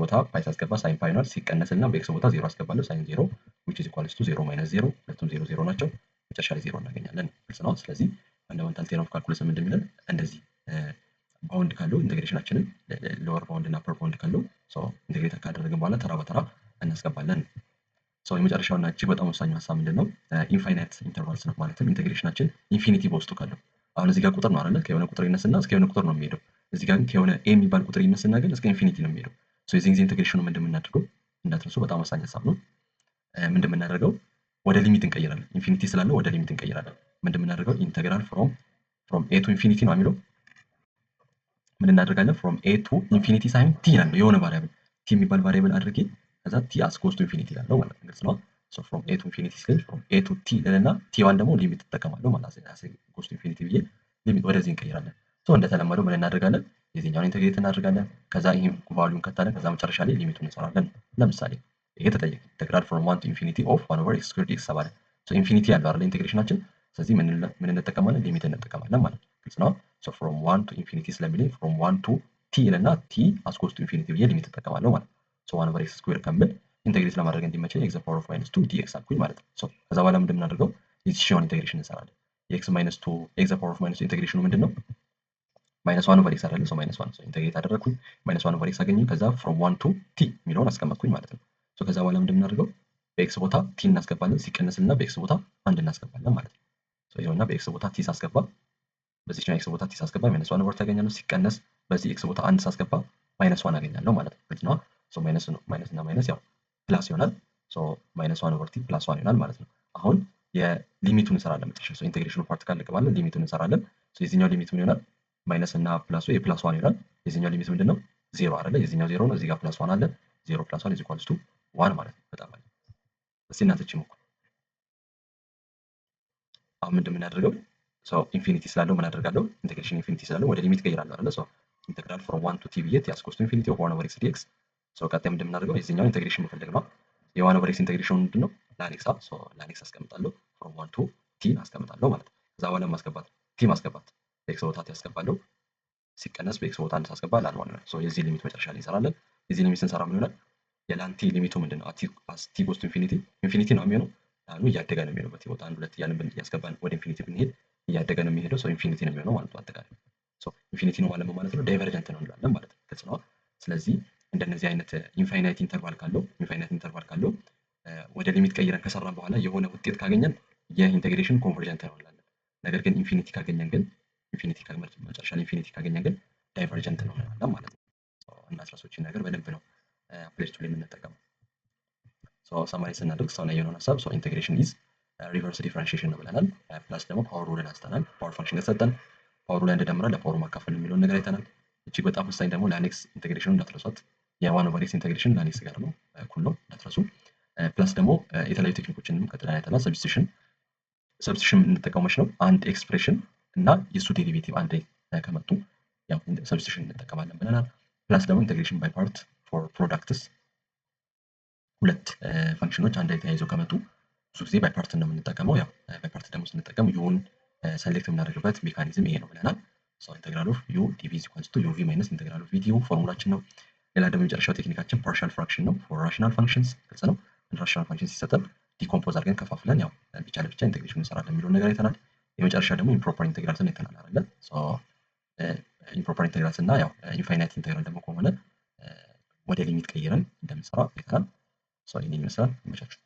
ቦታ ፓይ ሳስገባ ሳይን ፓይ ይሆናል። ሲቀነስልና በኤክስ ቦታ 0 አስገባለሁ ሳይን 0 which is equals to 0 minus 0 ሁለቱም 0 0 ናቸው። መጨረሻ ላይ 0 እናገኛለን። ግልጽ ነው። ስለዚህ ፈንዳሜንታል ቴዎረም ኦፍ ካልኩለስ ምንድን የሚለን እንደዚህ ባውንድ ካለው ኢንቴግሬሽናችንን ሎወር ባውንድ እና አፐር ባውንድ ካለው ኢንቴግሬት ካደረግን በኋላ ተራ በተራ እናስገባለን። የመጨረሻውና እጅግ በጣም ወሳኙ ሀሳብ ምንድን ነው? ኢንፋይናይት ኢንተርቫልስ ነው። ማለትም ኢንቴግሬሽናችን ኢንፊኒቲ በውስጡ ካለው አሁን እዚህ ጋር ቁጥር ነው አይደለ? ከሆነ ቁጥር ይነስና እስከ የሆነ ቁጥር ነው የሚሄደው። እዚህ ጋር ከሆነ ኤ የሚባል ቁጥር ይነስና ግን እስከ ኢንፊኒቲ ነው የሚሄደው። የዚህ ጊዜ ኢንቴግሬሽኑ ምንድን የምናደርገው እንዳትረሱ፣ በጣም ወሳኝ ሀሳብ ነው። ምንድን የምናደርገው ወደ ሊሚት እንቀይራለን። ኢንፊኒቲ ስላለው ወደ ሊሚት እንቀይራለን። ምንድን የምናደርገው ኢንቴግራል ፍሮም ኤ ቱ ኢንፊኒቲ ነው የሚለው ምን እናደርጋለን? ፍሮም ኤ ቱ ኢንፊኒቲ ሳይሆን ቲ ይላል። የሆነ ቫሪያብል ቲ የሚባል ቫሪያብል አድርጌ ከዛ ቲ አስ ጎስ ቱ ኢንፊኒቲ ይላል ማለት ነው። ግልጽ ነው። ፍሮም ኤ ቱ ኢንፊኒቲ ስል ፍሮም ኤ ቱ ቲ እና ቲ1 ደግሞ ሊሚት ተጠቀማለሁ ማለት ነው። አስ ጎስ ቱ ኢንፊኒቲ ብዬ ሊሚት ወደዚህ እንቀይራለን። እንደተለመደው ምን እናደርጋለን? የዚህኛውን ኢንቴግሬት እናደርጋለን። ከዛ ይሄን ቫልዩን ከታለን ከዛ መጨረሻ ላይ ሊሚቱን እንሰራለን። ለምሳሌ ይሄ ተጠየቀ ኢንቴግራል ፍሮም 1 ቱ ኢንፊኒቲ ኦፍ 1 ኦቨር ኤክስ ስኩዌር ዲኤክስ ተባለ። ኢንፊኒቲ ያለው አይደል ኢንቴግሬሽናችን። ስለዚህ ምን እንጠቀማለን? ሊሚት እንጠቀማለን ማለት ነው። ግልጽ ነው። ፍሮም 1 ቱ ኢንፊኒቲ ስለሚለኝ ፍሮም 1 ቱ ቲ እና ቲ አስ ጎስ ቱ ኢንፊኒቲ ብዬ ሊሚት እጠቀማለሁ ማለት ነው። 1 ኦቨር ኤክስ ስኩዌር ከምል ኢንቴግሬት ለማድረግ እንዲመቸኝ ኤክስ ፓወር ኦፍ ማይነስ 2 ዲኤክስ አልኩኝ ማለት ነው። ከዛ በኋላ ምንድን የምናደርገው የዚህኛውን ኢንቴግሬሽን እንሰራለን። የኤክስ ማይነስ 2 ኤክስ ፓወር ኦፍ ማይነስ 2 ኢንቴግሬሽኑ ምንድን ነው? ማይነስ 1 ኦቨር ኤክስ አይደለ? ማይነስ 1 ኢንቴግሬት አደረግኩኝ። ማይነስ 1 ኦቨር ኤክስ አገኘኝ። ከዛ ፍሮም 1 ቱ ቲ የሚለውን አስቀመጥኩኝ ማለት ነው። ከዛ በኋላ ምንድን የምናደርገው በኤክስ ቦታ ቲ እናስገባለን። ሲቀነስልና በኤክስ ቦታ አንድ እናስገባለን ማለት ነው። ይኸውና በኤክስ ቦታ ቲ ሳስገባ በዚህኛው ኤክስ ቦታ ቲ ሳስገባ ማይነስ 1 ኦቨር ታገኛለሁ። ሲቀነስ በዚህ ኤክስ ቦታ አንድ ሳስገባ ማይነስ 1 አገኛለሁ ማለት ነው። ግልጽ ነው። ማይነስ እና ማይነስ ያው ፕላስ ይሆናል። ማይነስ 1 ኦቨር ቲ ፕላስ 1 ይሆናል ማለት ነው። አሁን የሊሚቱን እንሰራለን። መጨረሻ ኢንቴግሬሽኑ ፓርት ካለቀ በኋላ ሊሚቱን እንሰራለን። የዚህኛው ሊሚት ምን ይሆናል? ማይነስ እና ፕላሱ የፕላስ 1 ይሆናል። የዚህኛው ሊሚት ምንድነው? 0 አይደለ? የዚህኛው 0 ነው። እዚህ ጋር ፕላስ 1 አለ። 0 ፕላስ 1 ኢኳልስ ቱ 1 ማለት ነው። በጣም አለ። እስቲ እናንተ ሞክሩ። አሁን ምንድን የምናደርገው ኢንፊኒቲ ስላለው ምን አደርጋለሁ? ኢንቴግሬሽን ኢንፊኒቲ ስላለው ወደ ሊሚት ቀይራለሁ አይደለ? ኢንቴግራል ፍሮም 1 ቱ ቲ ብዬ ቲ አስ ጎስ ቱ ኢንፊኒቲ ኦፍ 1 ኦቨር ኤክስ ዲኤክስ። ቀጣይ ምንድን የምናደርገው የዚህኛው ኢንቴግሬሽን መፈለግ ነው። የ1 ኦቨር ኤክስ ኢንቴግሬሽኑ ምንድነው? ላኔክስ ላኔክስ አስቀምጣለሁ። ፍሮም 1 ቱ ቲ አስቀምጣለሁ ማለት ነው። ከዛ በኋላ ማስገባት ቲ ማስገባት በኤክስ ቦታ ቲ አስገባለሁ። ሲቀነስ በኤክስ ቦታ አንድ ሳስገባ ላን ሆነ። የዚህ ሊሚት መጨረሻ ላይ እንሰራለን። የዚህ ሊሚት ስንሰራ ምን ይሆናል? የላንቲ ሊሚቱ ምንድነው? ቲ ጎስ ቱ ኢንፊኒቲ ነው የሚሆነው። ላኑ እያደገ ነው የሚሆነው። በቲ ቦታ 1 2 እያልን እያስገባን ወደ ኢንፊኒቲ ብንሄድ እያደገ ነው የሚሄደው። ኢንፊኒቲ ነው የሚሆነው ማለት ነው። አጠቃላይ ኢንፊኒቲ ነው ማለት ነው። ዳይቨርጀንት ነው እንላለን ማለት ነው። ግልጽ ነው። ስለዚህ እንደነዚህ አይነት ኢንፋይናይት ኢንተርቫል ካለው ወደ ሊሚት ቀይረን ከሰራን በኋላ የሆነ ውጤት ካገኘን የኢንቴግሬሽን ኮንቨርጀንት ነው እንላለን። ነገር ግን ኢንፊኒቲ ካገኘን ግን መጨረሻ ላይ ኢንፊኒቲ ካገኘን ግን ዳይቨርጀንት ነው እንላለን ማለት ነው። እና አስራሶችን ነገር በደንብ ነው ፕሌስቱ ላይ የምንጠቀመው። ሰማሪ ስናደርግ ሰው ላይ የሆነውን ሀሳብ ኢንቴግሬሽን ኢዝ ሪቨርስ ዲፈረንሺዬሽን ነው ብለናል። ፕላስ ደግሞ ፓወር ሩልን አንስተናል። ፓወር ፋንክሽን ከተሰጠን ፓወሩ ላይ እንደደምራል ለፓወሩ ማካፈል የሚለውን ነገር አይተናል። እጅግ በጣም ወሳኝ ደግሞ ላኔክስ ኢንቴግሬሽኑ እንዳትረሷት። የ1 ኦቨር ኤክስ ኢንቴግሬሽን ላኔክስ ጋር ነው እኩል ነው እንዳትረሱ። ፕላስ ደግሞ የተለያዩ ቴክኒኮችንም ቀጥለን አይተናል። ሰብስቲቱሽን የምንጠቀመው ነው አንድ ኤክስፕሬሽን እና የሱ ዴሪቬቲቭ አንድ ከመጡ ያው ሰብስቲቱሽን እንጠቀማለን ብለናል። ፕላስ ደግሞ ኢንቴግሬሽን ባይ ፓርት ፎር ፕሮዳክትስ ሁለት ፋንክሽኖች አንድ ላይ ተያይዘው ከመጡ ብዙ ጊዜ ባይ ፓርት ነው የምንጠቀመው። ያው ባይ ፓርት ደግሞ ስንጠቀም ዩን ሰሌክት የምናደርግበት ሜካኒዝም ይሄ ነው ብለናል። ኢንቴግራል ኦፍ ዩ ዲቪ ኢዝ ኢኳልስ ቱ ዩቪ ማይነስ ኢንቴግራል ኦፍ ቪዲዩ ፎርሙላችን ነው። ሌላ ደግሞ የመጨረሻው ቴክኒካችን ፓርሻል ፍራክሽን ነው ፎር ራሽናል ፋንክሽንስ። ግልጽ ነው። ራሽናል ፋንክሽን ሲሰጠን ዲኮምፖዝ አድርገን ከፋፍለን ያው ብቻ ለብቻ ኢንቴግሬሽን እንሰራለን የሚለውን ነገር አይተናል። የመጨረሻ ደግሞ ኢምፕሮፐር ኢንቴግራልስን አይተናል አይደለ? ኢምፕሮፐር ኢንተግራልስ እና ያው ኢንፋይናይት ኢንተግራል ደግሞ ከሆነ ወደ ሊሚት ቀይረን እንደምንሰራ አይተናል። ይህንን ይመስላል። ይመቻችሁ።